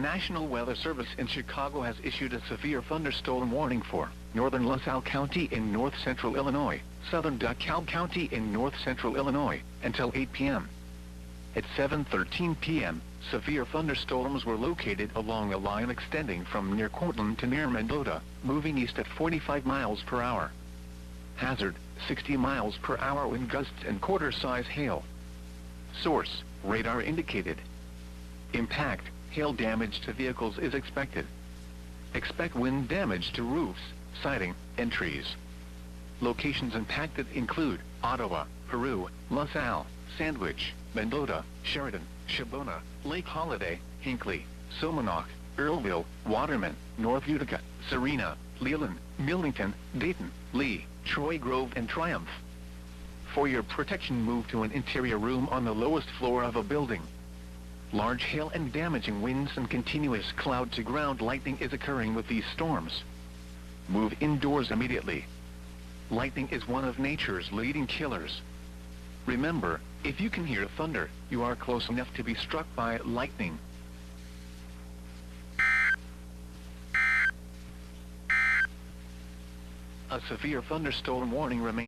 National Weather Service in Chicago has issued a severe thunderstorm warning for northern LaSalle County in north-central Illinois, southern DeKalb County in north-central Illinois, until 8 p.m. At 7:13 p.m., severe thunderstorms were located along a line extending from near Cortland to near Mendota, moving east at 45 miles per hour. Hazard, 60 miles per hour wind gusts and quarter-size hail. Source, radar indicated. Impact, hail damage to vehicles is expected. Expect wind damage to roofs, siding, and trees. Locations impacted include Ottawa, Peru, LaSalle, Sandwich, Mendota, Sheridan, Shabbona, Lake Holiday, Hinckley, Somonauk, Earlville, Waterman, North Utica, Serena, Leland, Millington, Dayton, Lee, Troy Grove and Triumph. For your protection, move to an interior room on the lowest floor of a building. Large hail and damaging winds and continuous cloud-to-ground lightning is occurring with these storms. Move indoors immediately. Lightning is one of nature's leading killers. Remember, if you can hear thunder, you are close enough to be struck by lightning. A severe thunderstorm warning remains.